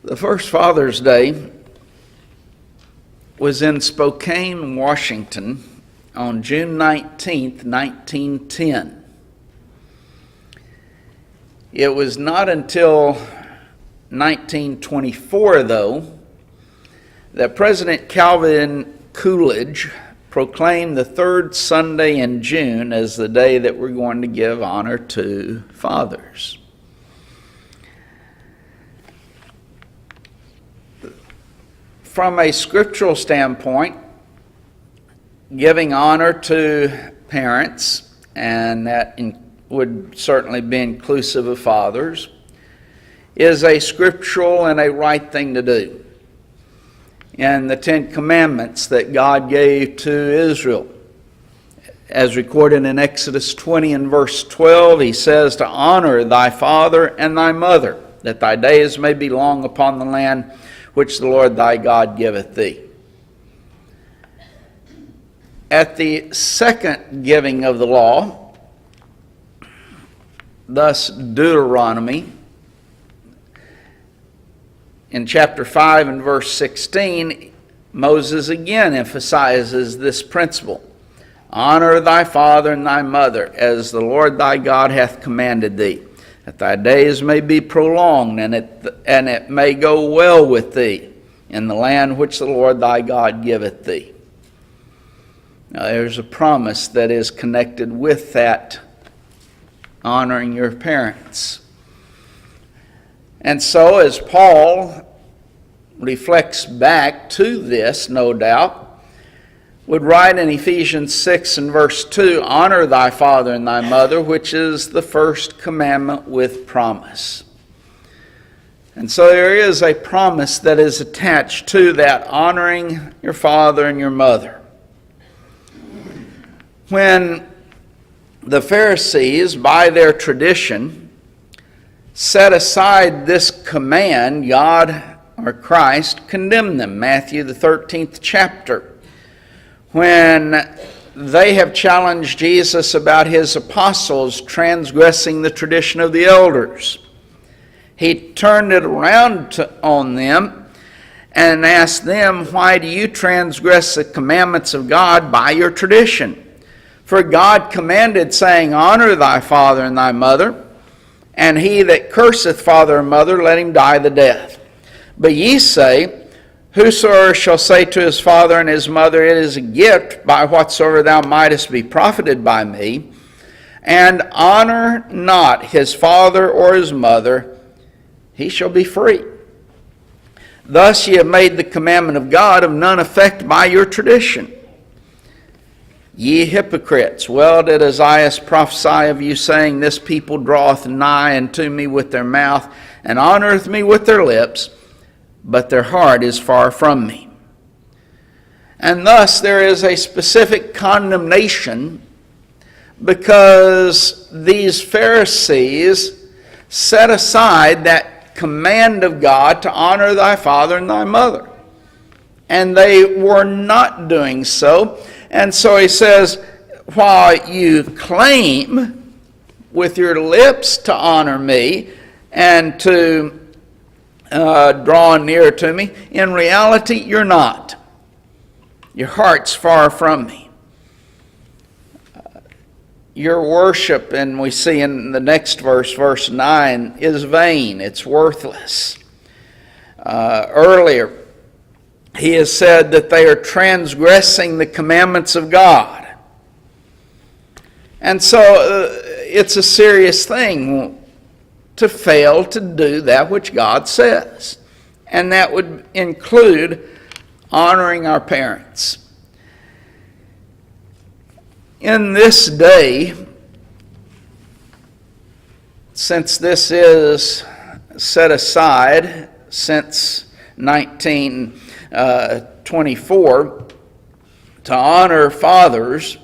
The first Father's Day was in Spokane, Washington on June 19th, 1910. It was not until 1924, though, that President Calvin Coolidge proclaimed the third Sunday in June as the day that we're going to give honor to fathers. From a scriptural standpoint, giving honor to parents, and that would certainly be inclusive of fathers, is a scriptural and a right thing to do. In the Ten Commandments that God gave to Israel, as recorded in Exodus 20 and verse 12, he says to honor thy father and thy mother, that thy days may be long upon the land which the Lord thy God giveth thee. At the second giving of the law, thus Deuteronomy, in chapter 5 and verse 16, Moses again emphasizes this principle. Honor thy father and thy mother, as the Lord thy God hath commanded thee, that thy days may be prolonged, and it may go well with thee in the land which the Lord thy God giveth thee. Now there's a promise that is connected with that, honoring your parents. And so as Paul reflects back to this, no doubt, would write in Ephesians 6 and verse 2, honor thy father and thy mother, which is the first commandment with promise. And so there is a promise that is attached to that, honoring your father and your mother. When the Pharisees, by their tradition, set aside this command, God or Christ condemned them. Matthew the 13th chapter. When they have challenged Jesus about his apostles transgressing the tradition of the elders, he turned it around on them and asked them, why do you transgress the commandments of God by your tradition? For God commanded, saying, honor thy father and thy mother, and he that curseth father and mother, let him die the death. But ye say, whosoever shall say to his father and his mother, it is a gift by whatsoever thou mightest be profited by me, and honor not his father or his mother, he shall be free. Thus ye have made the commandment of God of none effect by your tradition. Ye hypocrites, well did Isaiah prophesy of you, saying, this people draweth nigh unto me with their mouth, and honoreth me with their lips, but their heart is far from me. And thus there is a specific condemnation, because these Pharisees set aside that command of God to honor thy father and thy mother. And they were not doing so. And so he says, while you claim with your lips to honor me and to draw near to me, in reality you're not. Your heart's far from me. Your worship, and we see in the next verse, verse 9, is vain. It's worthless. Earlier, he has said that they are transgressing the commandments of God. And so it's a serious thing to fail to do that which God says. And that would include honoring our parents. In this day, since this is set aside since 1924 to honor fathers,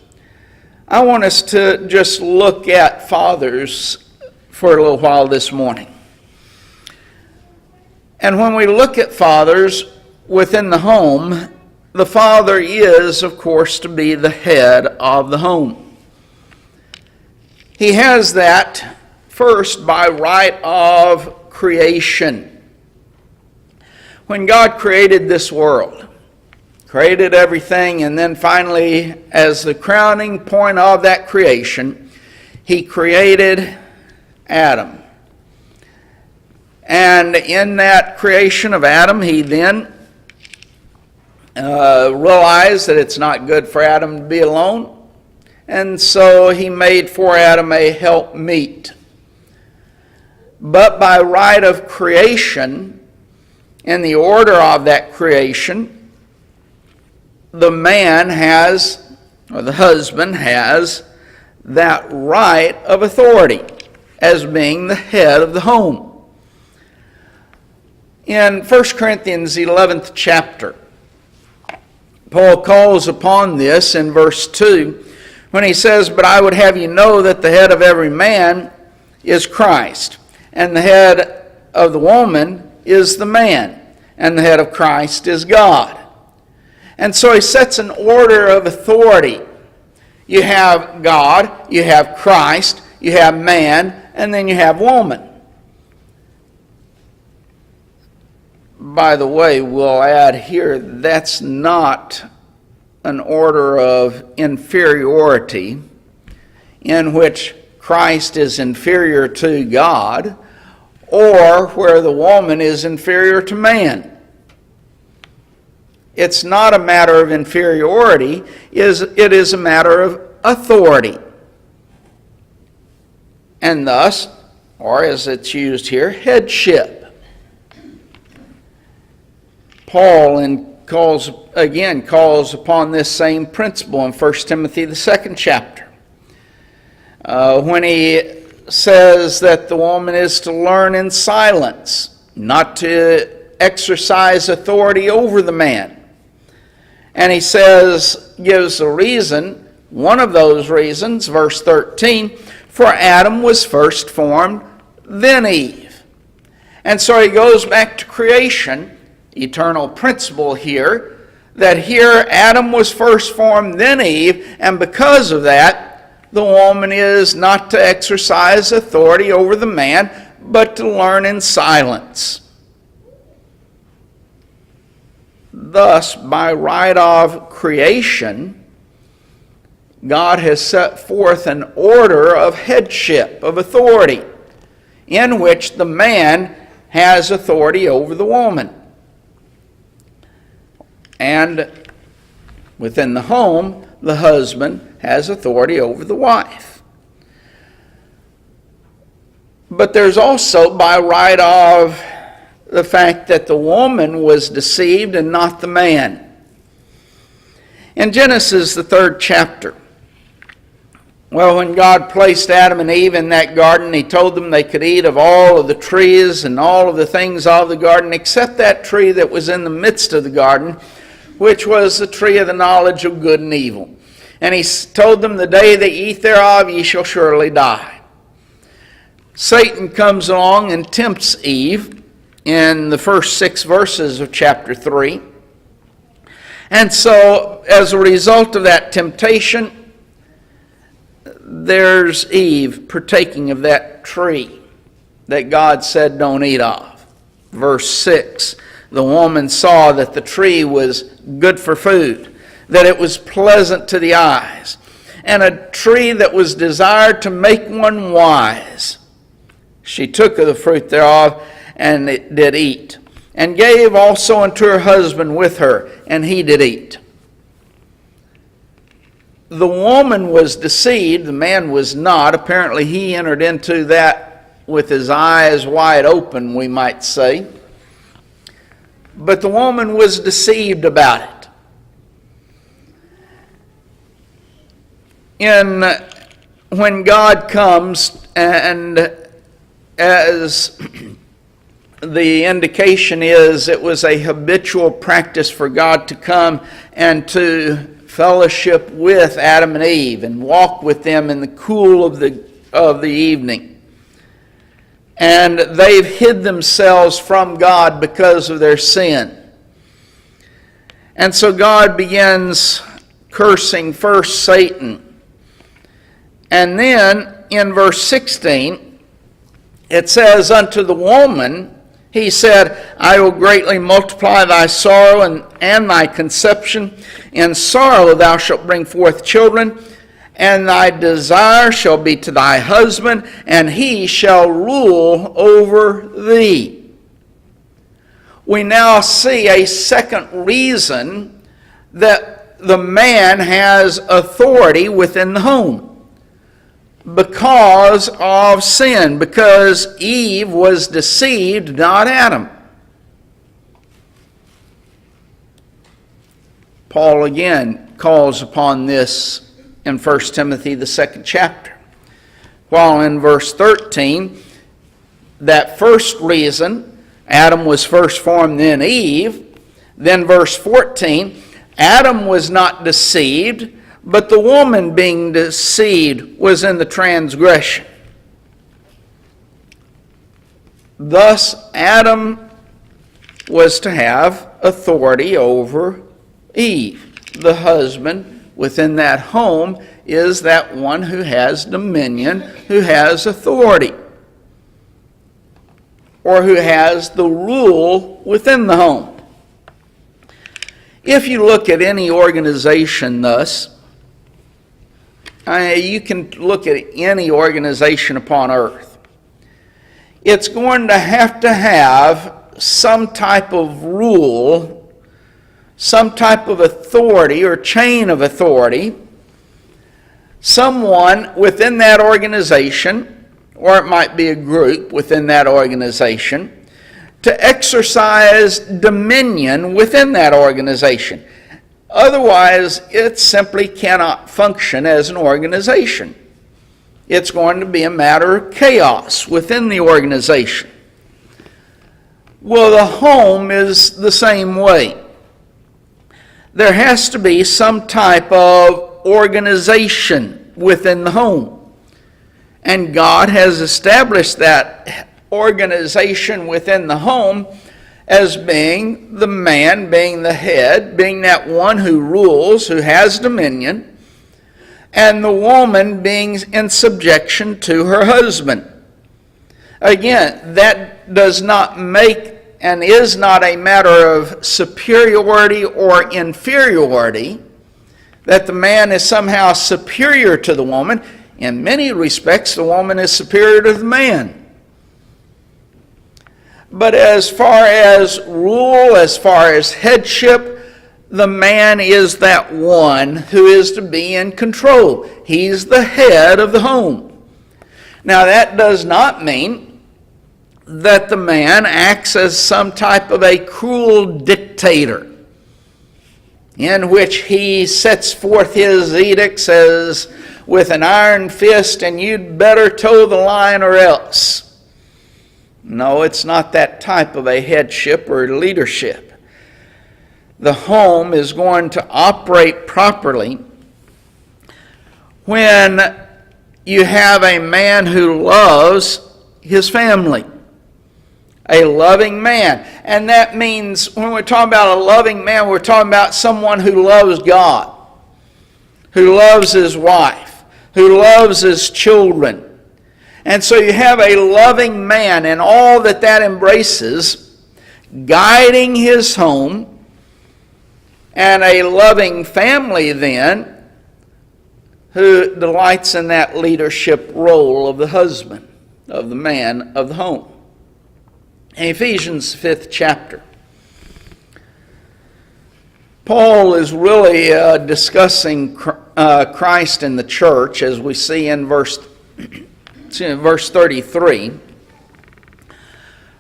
I want us to just look at fathers for a little while this morning. And when we look at fathers within the home, the father is, of course, to be the head of the home. He has that first by right of creation. When God created this world, created everything, and then finally, as the crowning point of that creation, He created Adam. And in that creation of Adam, He then realized that it's not good for Adam to be alone, and so He made for Adam a helpmeet. But by right of creation, in the order of that creation, the man has, or the husband has, that right of authority as being the head of the home. In 1 Corinthians 11th chapter, Paul calls upon this in verse 2 when he says, "But I would have you know that the head of every man is Christ, and the head of the woman is the man, and the head of Christ is God." And so he sets an order of authority. You have God, you have Christ, you have man, and then you have woman. By the way, we'll add here, that's not an order of inferiority in which Christ is inferior to God, or where the woman is inferior to man. It's not a matter of inferiority, it is a matter of authority. And thus, or as it's used here, headship. Paul calls upon this same principle in 1 Timothy, the 2nd chapter, when he says that the woman is to learn in silence, not to exercise authority over the man. And he gives a reason, one of those reasons, verse 13, "For Adam was first formed, then Eve." And so he goes back to creation, eternal principle here, that here Adam was first formed, then Eve, and because of that, the woman is not to exercise authority over the man, but to learn in silence. Thus, by right of creation, God has set forth an order of headship, of authority, in which the man has authority over the woman. And within the home, the husband has authority over the wife. But there's also, by right of the fact that the woman was deceived and not the man. In Genesis, the 3rd chapter, well, when God placed Adam and Eve in that garden, He told them they could eat of all of the trees and all of the things of the garden, except that tree that was in the midst of the garden, which was the tree of the knowledge of good and evil. And He told them, "The day that ye eat thereof, ye shall surely die." Satan comes along and tempts Eve in the first 6 verses of chapter 3. And so, as a result of that temptation, there's Eve partaking of that tree that God said don't eat of. Verse 6, "The woman saw that the tree was good for food, that it was pleasant to the eyes, and a tree that was desired to make one wise. She took of the fruit thereof, and it did eat, and gave also unto her husband with her, and he did eat." The woman was deceived, the man was not. Apparently he entered into that with his eyes wide open, we might say. But the woman was deceived about it. When God comes, and as the indication is, it was a habitual practice for God to come and to fellowship with Adam and Eve and walk with them in the cool of the evening. And they've hid themselves from God because of their sin. And so God begins cursing first Satan. And then in verse 16, it says, "Unto the woman He said, I will greatly multiply thy sorrow and thy conception. In sorrow thou shalt bring forth children, and thy desire shall be to thy husband, and he shall rule over thee. We now see a second reason that the man has authority within the home. Because of sin, because Eve was deceived, not Adam. Paul again calls upon this in 1 Timothy, the 2nd chapter. While in verse 13, that first reason, Adam was first formed, then Eve. Then verse 14, Adam was not deceived, but the woman being deceived was in the transgression. Thus, Adam was to have authority over Eve. The husband within that home is that one who has dominion, who has authority, or who has the rule within the home. If you look at any organization thus, you can look at any organization upon earth. It's going to have some type of rule, some type of authority or chain of authority, someone within that organization, or it might be a group within that organization, to exercise dominion within that organization. Otherwise, it simply cannot function as an organization. It's going to be a matter of chaos within the organization. Well, the home is the same way. There has to be some type of organization within the home. And God has established that organization within the home as being the man, being the head, being that one who rules, who has dominion, and the woman being in subjection to her husband. Again, that does not make and is not a matter of superiority or inferiority, that the man is somehow superior to the woman. In many respects, the woman is superior to the man. But as far as rule, as far as headship, the man is that one who is to be in control. He's the head of the home. Now, that does not mean that the man acts as some type of a cruel dictator in which he sets forth his edicts as with an iron fist, and you'd better toe the line or else. No, it's not that type of a headship or leadership. The home is going to operate properly when you have a man who loves his family. A loving man. And that means when we're talking about a loving man, we're talking about someone who loves God, who loves his wife, who loves his children. And so you have a loving man and all that that embraces, guiding his home, and a loving family then who delights in that leadership role of the husband, of the man of the home. In Ephesians 5th chapter, Paul is really discussing Christ and the church, as we see in verse 33.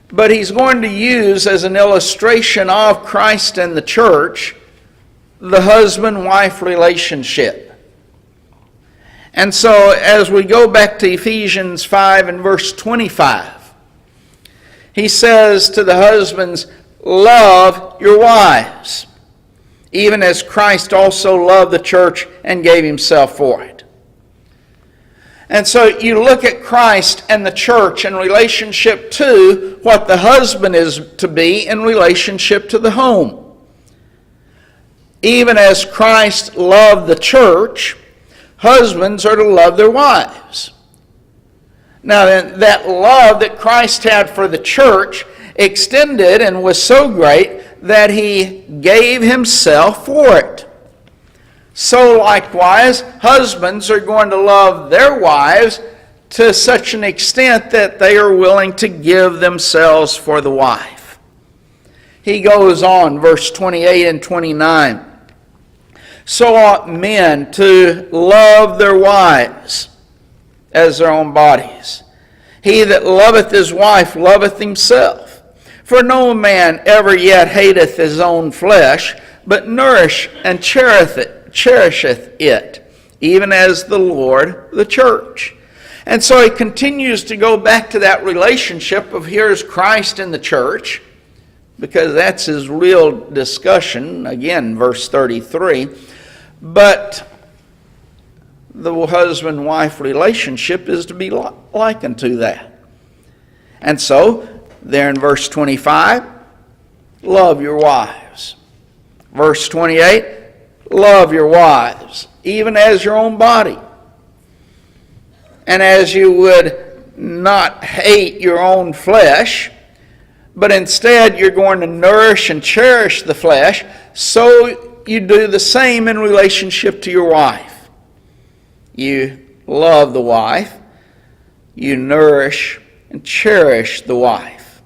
But he's going to use as an illustration of Christ and the church the husband-wife relationship. And so as we go back to Ephesians 5 and verse 25, he says to the husbands, love your wives, even as Christ also loved the church and gave himself for it. And so you look at Christ and the church in relationship to what the husband is to be in relationship to the home. Even as Christ loved the church, husbands are to love their wives. Now, that love that Christ had for the church extended and was so great that he gave himself for it. So likewise, husbands are going to love their wives to such an extent that they are willing to give themselves for the wife. He goes on, verse 28 and 29. So ought men to love their wives as their own bodies. He that loveth his wife loveth himself. For no man ever yet hateth his own flesh, but nourisheth and cherisheth it, even as the Lord the church. And so he continues to go back to that relationship of here's Christ in the church, because that's his real discussion. Again, verse 33. But the husband-wife relationship is to be likened to that. And so, there in verse 25, love your wives. Verse 28, love your wives, even as your own body. And as you would not hate your own flesh, but instead you're going to nourish and cherish the flesh, so you do the same in relationship to your wife. You love the wife, you nourish and cherish the wife,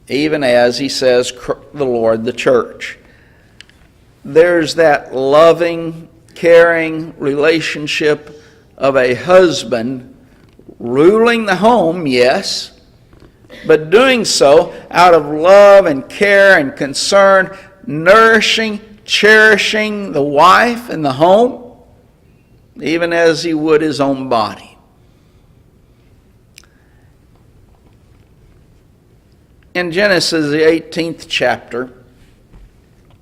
even as he says, the Lord, the church. There's that loving, caring relationship of a husband ruling the home, yes, but doing so out of love and care and concern, nourishing, cherishing the wife and the home, even as he would his own body. In Genesis, the 18th chapter,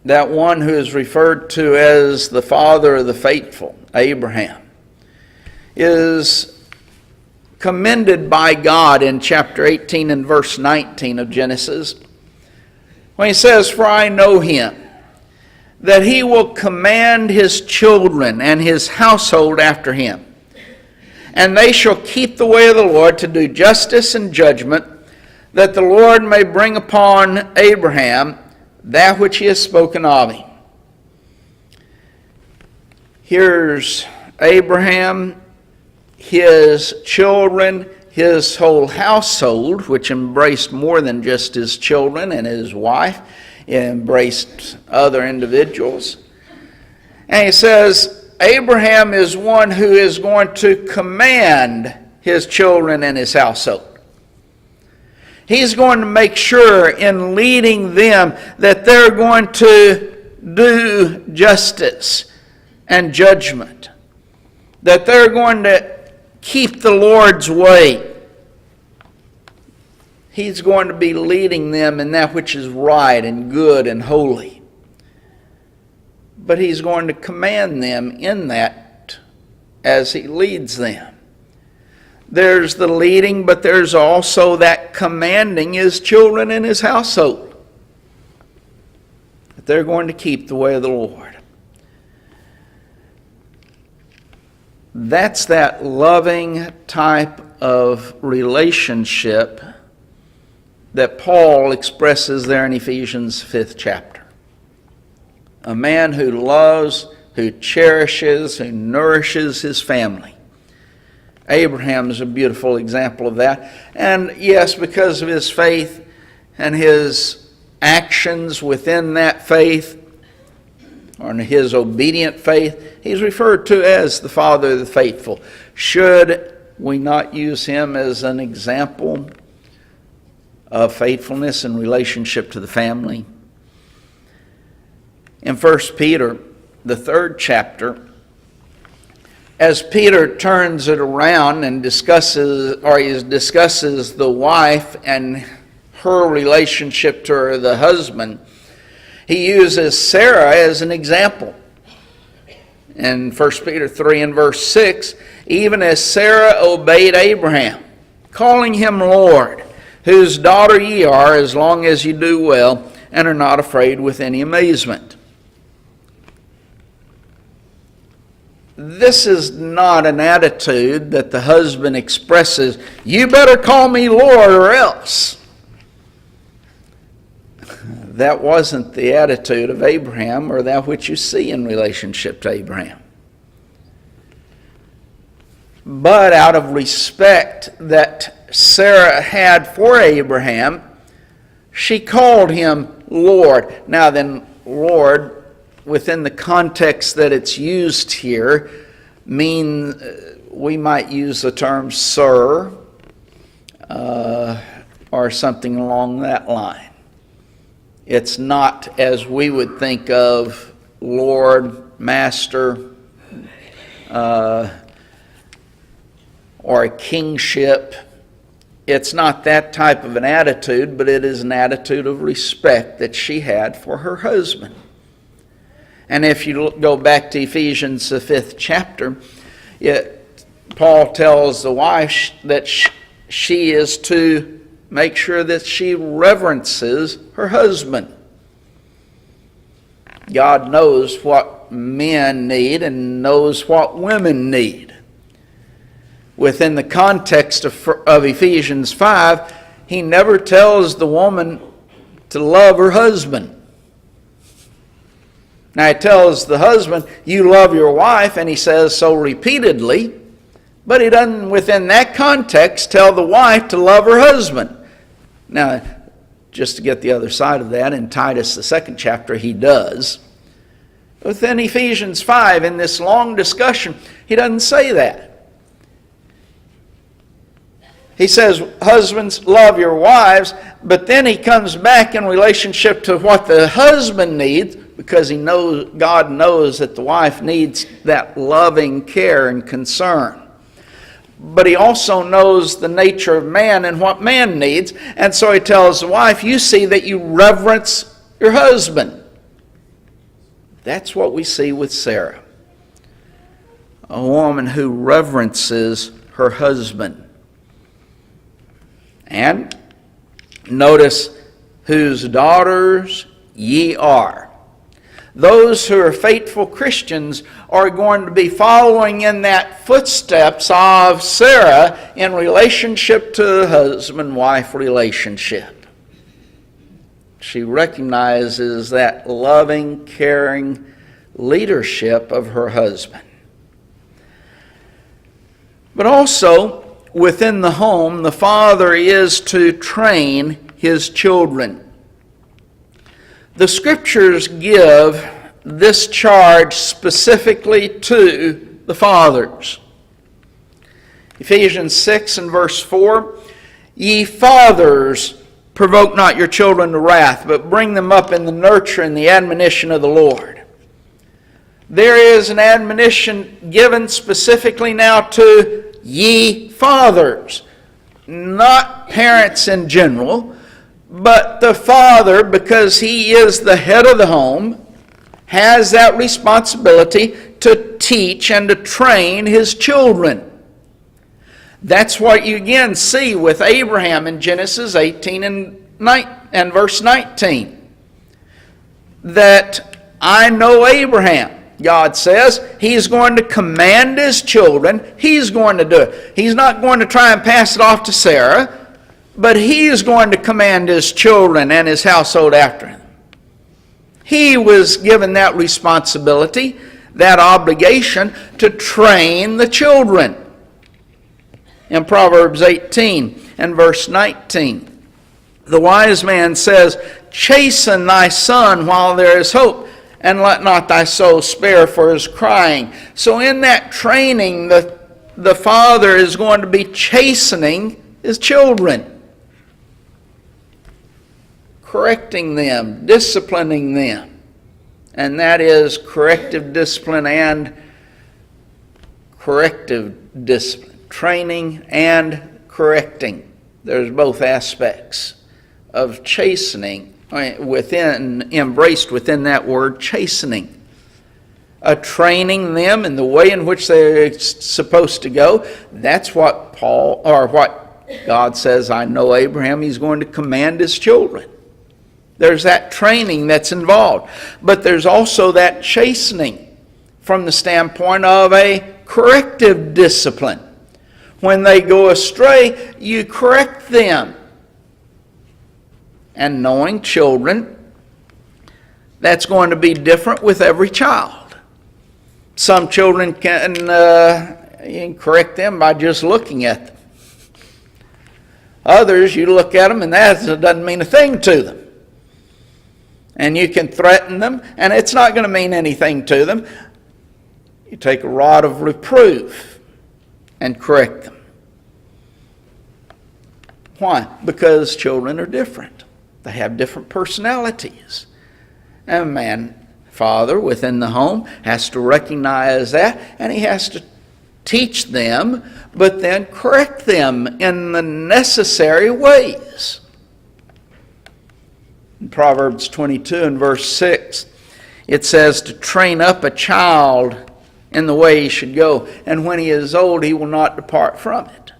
that one who is referred to as the father of the faithful, Abraham, is commended by God in chapter 18 and verse 19 of Genesis, when he says, "For I know him, that he will command his children and his household after him, and they shall keep the way of the Lord to do justice and judgment, that the Lord may bring upon Abraham that which he has spoken of him." Here's Abraham, his children, his whole household, which embraced more than just his children and his wife. It embraced other individuals. And he says, Abraham is one who is going to command his children and his household. He's going to make sure in leading them that they're going to do justice and judgment, that they're going to keep the Lord's way. He's going to be leading them in that which is right and good and holy. But he's going to command them in that as he leads them. There's the leading, but there's also that commanding his children and his household, that they're going to keep the way of the Lord. That's that loving type of relationship that Paul expresses there in Ephesians 5th chapter. A man who loves, who cherishes, who nourishes his family. Abraham is a beautiful example of that. And yes, because of his faith and his actions within that faith, or in his obedient faith, he's referred to as the father of the faithful. Should we not use him as an example of faithfulness in relationship to the family? In 1 Peter, the 3rd chapter, as Peter turns it around and discusses the wife and her relationship to the husband, he uses Sarah as an example. In 1 Peter 3 and verse 6, even as Sarah obeyed Abraham, calling him Lord, whose daughter ye are, as long as you do well, and are not afraid with any amazement. This is not an attitude that the husband expresses, you better call me Lord or else. that wasn't the attitude of Abraham, or that which you see in relationship to Abraham. But out of respect that Sarah had for Abraham, she called him Lord. Now then, Lord, within the context that it's used here, we might use the term sir, or something along that line. It's not as we would think of Lord, Master, or a kingship. It's not that type of an attitude, but it is an attitude of respect that she had for her husband. And if you go back to Ephesians, the 5th chapter, Paul tells the wife that she is to make sure that she reverences her husband. God knows what men need and knows what women need. Within the context of Ephesians 5, he never tells the woman to love her husband. Now he tells the husband, you love your wife, and he says so repeatedly, but he doesn't, within that context, tell the wife to love her husband. Now, just to get the other side of that, in Titus, the 2nd chapter, he does. Within Ephesians 5, in this long discussion, he doesn't say that. He says, husbands, love your wives, but then he comes back in relationship to what the husband needs, because God knows that the wife needs that loving care and concern. But he also knows the nature of man and what man needs, and so he tells the wife, you see that you reverence your husband. That's what we see with Sarah. A woman who reverences her husband. And notice, whose daughters ye are. Those who are faithful Christians are going to be following in that footsteps of Sarah in relationship to the husband-wife relationship. She recognizes that loving, caring leadership of her husband. But also, within the home, the father is to train his children. The Scriptures give this charge specifically to the fathers. Ephesians 6 and verse 4, ye fathers, provoke not your children to wrath, but bring them up in the nurture and the admonition of the Lord. There is an admonition given specifically now to ye fathers, not parents in general, but the father, because he is the head of the home, has that responsibility to teach and to train his children. That's what you again see with Abraham in Genesis 18 and verse 19. That I know Abraham. God says he's going to command his children. He's going to do it. He's not going to try and pass it off to Sarah, but he is going to command his children and his household after him. He was given that responsibility, that obligation to train the children. In Proverbs 18 and verse 19, the wise man says, chasten thy son while there is hope, and let not thy soul spare for his crying. So in that training, the father is going to be chastening his children, correcting them, disciplining them. And that is corrective discipline and corrective discipline. Training and correcting. There's both aspects of chastening embraced within that word chastening. Training them in the way in which they're supposed to go. That's what what God says, I know Abraham, he's going to command his children. There's that training that's involved. But there's also that chastening from the standpoint of a corrective discipline. When they go astray, you correct them. And knowing children, That's going to be different with every child. Some children you can correct them by just looking at them. Others, you look at them and that doesn't mean a thing to them. And you can threaten them and it's not going to mean anything to them. You take a rod of reproof and correct them. Why? Because children are different. They have different personalities. And a father within the home has to recognize that, and he has to teach them, but then correct them in the necessary ways. In Proverbs 22 and verse 6, it says to train up a child in the way he should go, and when he is old, he will not depart from it.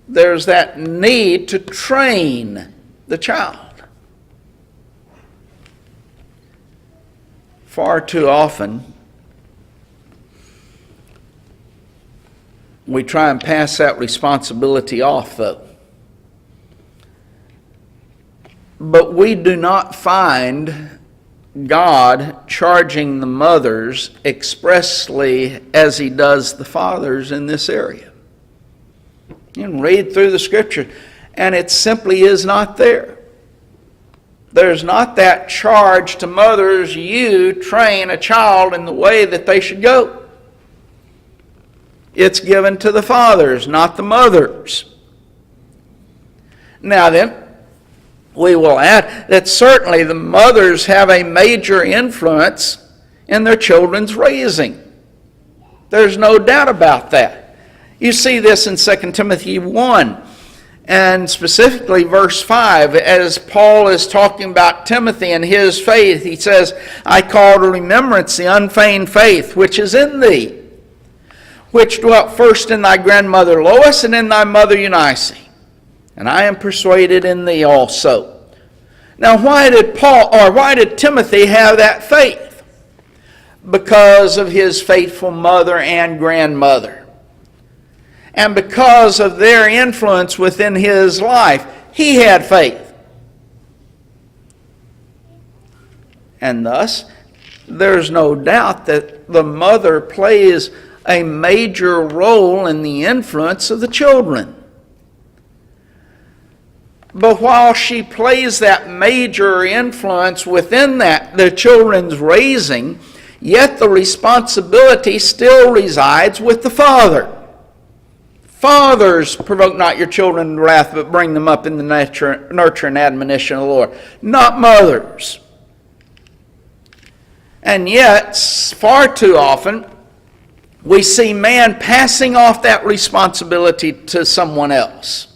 There's that need to train the child. Far too often, we try and pass that responsibility off, though. But we do not find God charging the mothers expressly as he does the fathers in this area. You can read through the scripture, and it simply is not there. There's not that charge to mothers, you train a child in the way that they should go. It's given to the fathers, not the mothers. Now then, we will add that certainly the mothers have a major influence in their children's raising. There's no doubt about that. You see this in 2 Timothy 1. And specifically verse 5, as Paul is talking about Timothy and his faith, he says, I call to remembrance the unfeigned faith which is in thee, which dwelt first in thy grandmother Lois and in thy mother Eunice. And I am persuaded in thee also. Now why did Timothy have that faith? Because of his faithful mother and grandmother. And because of their influence within his life, he had faith. And thus, there's no doubt that the mother plays a major role in the influence of the children. But while she plays that major influence within the children's raising, yet the responsibility still resides with the father. Fathers, provoke not your children to wrath, but bring them up in the nurture and admonition of the Lord. Not mothers. And yet, far too often, we see man passing off that responsibility to someone else.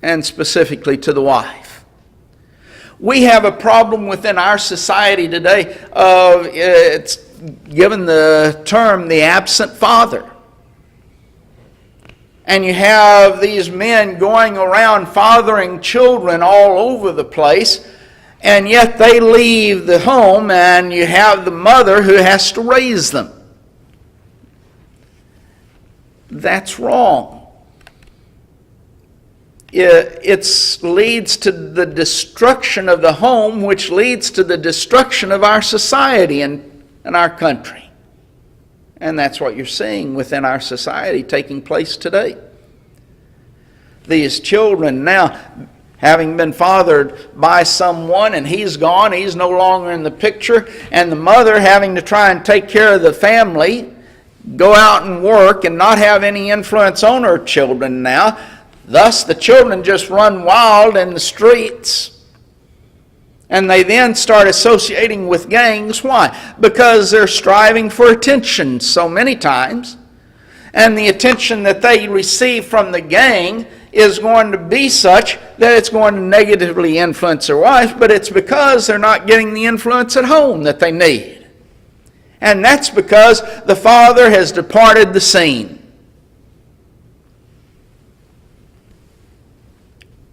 And specifically to the wife. We have a problem within our society today of, it's given the term, the absent father. And you have these men going around fathering children all over the place, and yet they leave the home and you have the mother who has to raise them. That's wrong. It leads to the destruction of the home, which leads to the destruction of our society and our country. And that's what you're seeing within our society taking place today. These children now, having been fathered by someone and he's gone, he's no longer in the picture, and the mother having to try and take care of the family, go out and work and not have any influence on her children now. Thus the children just run wild in the streets. And they then start associating with gangs. Why? Because they're striving for attention so many times. And the attention that they receive from the gang is going to be such that it's going to negatively influence their wife, but it's because they're not getting the influence at home that they need. And that's because the father has departed the scene.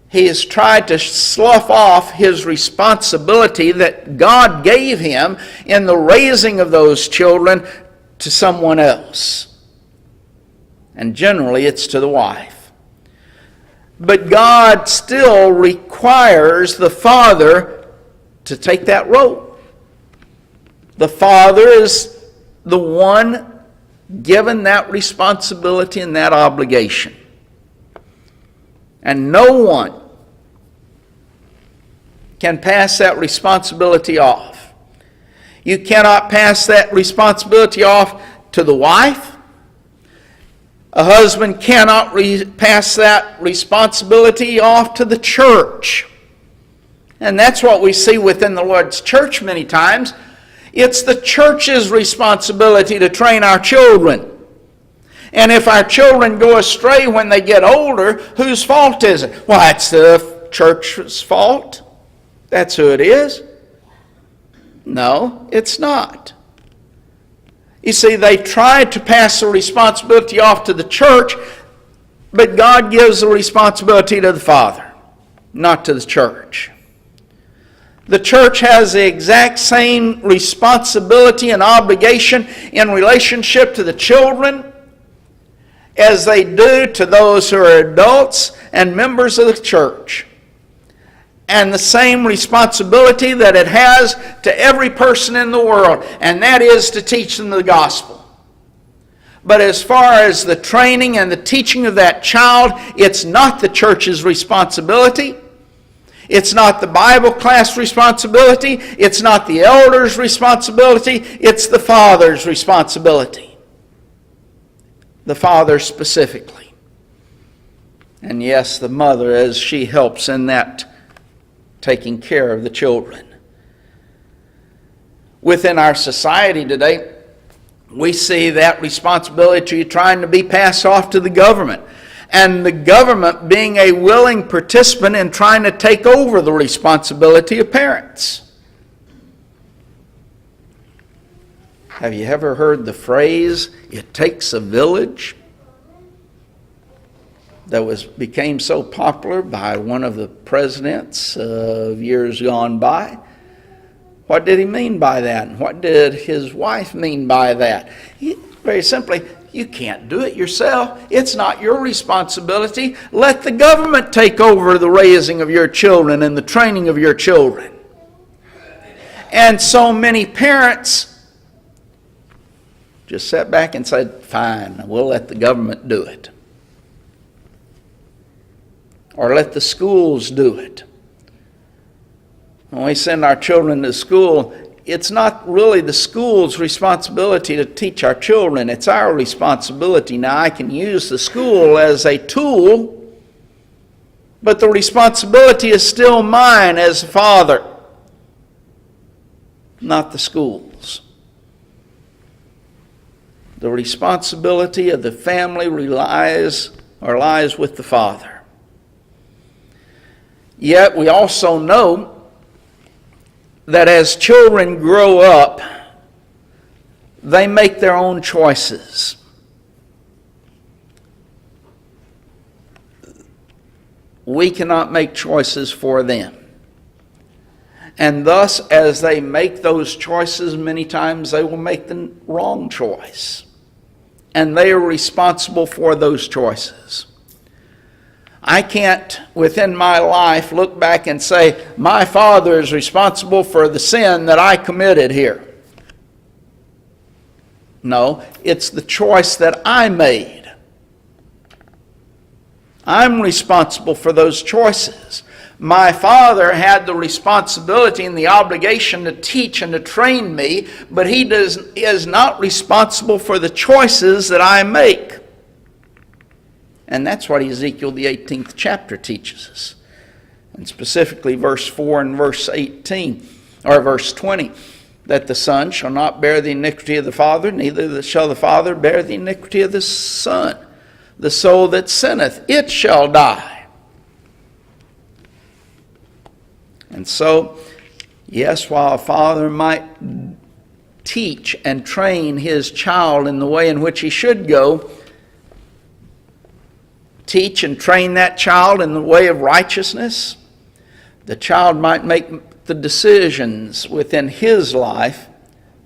He has tried to slough off his responsibility that God gave him in the raising of those children to someone else. And generally it's to the wife. But God still requires the father to take that role. The father is the one given that responsibility and that obligation. And no one can pass that responsibility off. You cannot pass that responsibility off to the wife. A husband cannot pass that responsibility off to the church. And that's what we see within the Lord's church many times. It's the church's responsibility to train our children. And if our children go astray when they get older, whose fault is it? Well, it's the church's fault. That's who it is. No, it's not. You see, they tried to pass the responsibility off to the church, but God gives the responsibility to the Father, not to the church. The church has the exact same responsibility and obligation in relationship to the children as they do to those who are adults and members of the church. And the same responsibility that it has to every person in the world, and that is to teach them the gospel. But as far as the training and the teaching of that child, it's not the church's responsibility. It's not the Bible class responsibility. It's not the elder's responsibility. It's the father's responsibility. The father specifically. And yes, the mother, as she helps in that taking care of the children. Within our society today, we see that responsibility trying to be passed off to the government. And the government being a willing participant in trying to take over the responsibility of parents. Have you ever heard the phrase, "It takes a village"? That became so popular by one of the presidents of years gone by. What did he mean by that? And what did his wife mean by that? Very simply, you can't do it yourself. It's not your responsibility. Let the government take over the raising of your children and the training of your children. And so many parents just sat back and said, fine, we'll let the government do it. Or let the schools do it. When we send our children to school, it's not really the school's responsibility to teach our children. It's our responsibility. Now, I can use the school as a tool, but the responsibility is still mine as a father, not the school's. The responsibility of the family lies with the father. Yet we also know that as children grow up, they make their own choices. We cannot make choices for them. And thus, as they make those choices, many times they will make the wrong choice. And they are responsible for those choices. I can't, within my life, look back and say, my father is responsible for the sin that I committed here. No, it's the choice that I made. I'm responsible for those choices. My father had the responsibility and the obligation to teach and to train me, but he is not responsible for the choices that I make. And that's what Ezekiel, the 18th chapter, teaches us. And specifically verse 4 and verse 18, or verse 20, that the son shall not bear the iniquity of the father, neither shall the father bear the iniquity of the son. The soul that sinneth, it shall die. And so, yes, while a father might teach and train his child in the way in which he should go, teach and train that child in the way of righteousness, the child might make the decisions within his life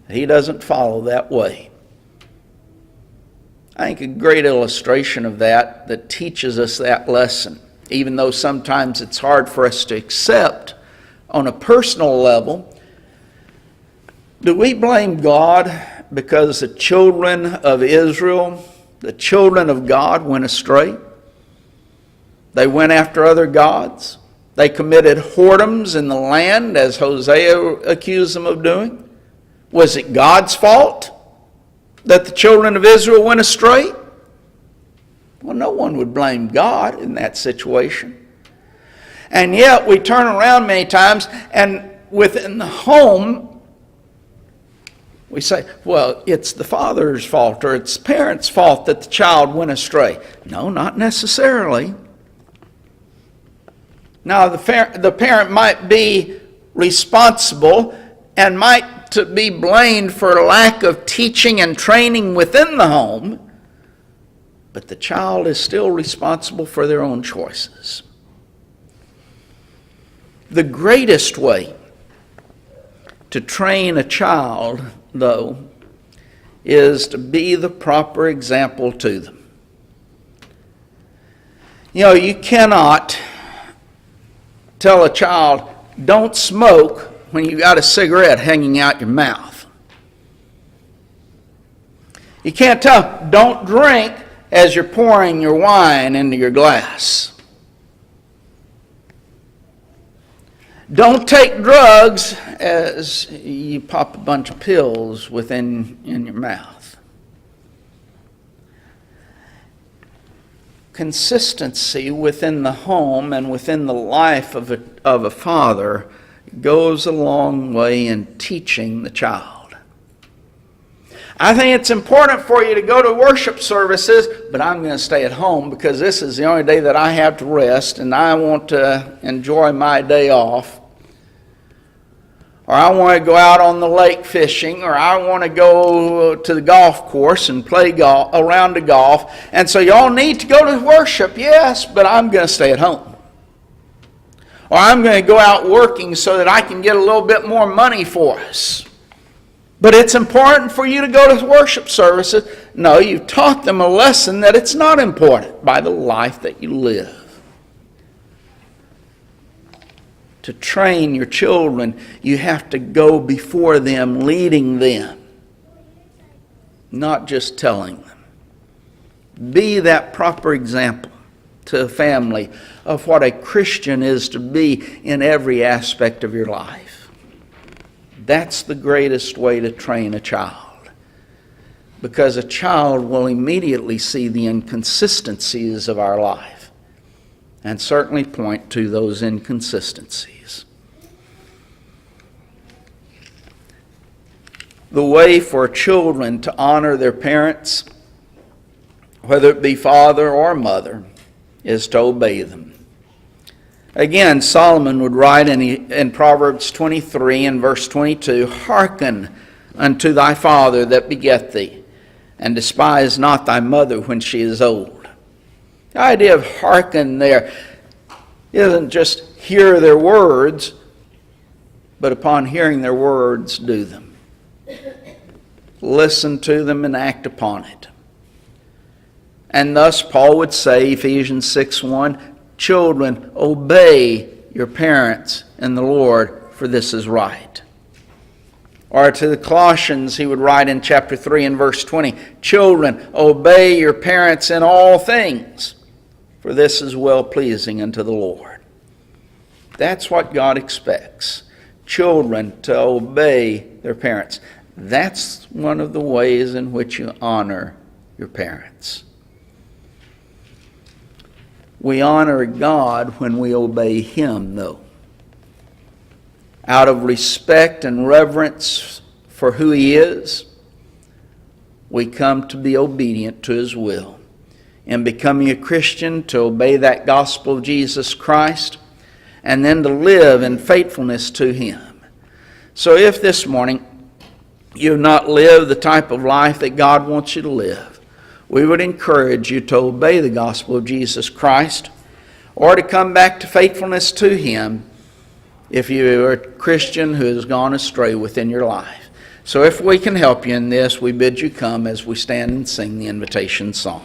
that he doesn't follow that way. I think a great illustration of that teaches us that lesson, even though sometimes it's hard for us to accept, on a personal level, do we blame God because the children of Israel, the children of God, went astray? They went after other gods. They committed whoredoms in the land, as Hosea accused them of doing. Was it God's fault that the children of Israel went astray? Well, no one would blame God in that situation. And yet we turn around many times, and within the home, we say, well, it's the father's fault or it's the parent's fault that the child went astray. No, not necessarily. Now, the parent might be responsible and might be blamed for lack of teaching and training within the home, but the child is still responsible for their own choices. The greatest way to train a child, though, is to be the proper example to them. You know, you cannot tell a child, don't smoke when you got a cigarette hanging out your mouth. You can't tell them, don't drink as you're pouring your wine into your glass. Don't take drugs as you pop a bunch of pills in your mouth. Consistency within the home and within the life of a father goes a long way in teaching the child. I think it's important for you to go to worship services, but I'm going to stay at home because this is the only day that I have to rest and I want to enjoy my day off. Or I want to go out on the lake fishing, or I want to go to the golf course and play golf, a round of golf. And so y'all need to go to worship, yes, but I'm going to stay at home. Or I'm going to go out working so that I can get a little bit more money for us. But it's important for you to go to worship services. No, you've taught them a lesson that it's not important by the life that you live. To train your children, you have to go before them, leading them, not just telling them. Be that proper example to a family of what a Christian is to be in every aspect of your life. That's the greatest way to train a child, because a child will immediately see the inconsistencies of our life and certainly point to those inconsistencies. The way for children to honor their parents, whether it be father or mother, is to obey them. Again, Solomon would write in Proverbs 23 and verse 22, "Hearken unto thy father that begat thee, and despise not thy mother when she is old." The idea of hearken there isn't just hear their words, but upon hearing their words, do them. Listen to them and act upon it. And thus Paul would say, Ephesians 6:1, "Children, obey your parents in the Lord, for this is right." Or to the Colossians, he would write in chapter 3 and verse 20, "Children, obey your parents in all things, for this is well-pleasing unto the Lord." That's what God expects. Children to obey their parents. That's one of the ways in which you honor your parents. We honor God when we obey Him, though. Out of respect and reverence for who He is, we come to be obedient to His will. In becoming a Christian, to obey that gospel of Jesus Christ, and then to live in faithfulness to Him. So if this morning you have not lived the type of life that God wants you to live, we would encourage you to obey the gospel of Jesus Christ, or to come back to faithfulness to Him if you are a Christian who has gone astray within your life. So if we can help you in this, we bid you come as we stand and sing the invitation song.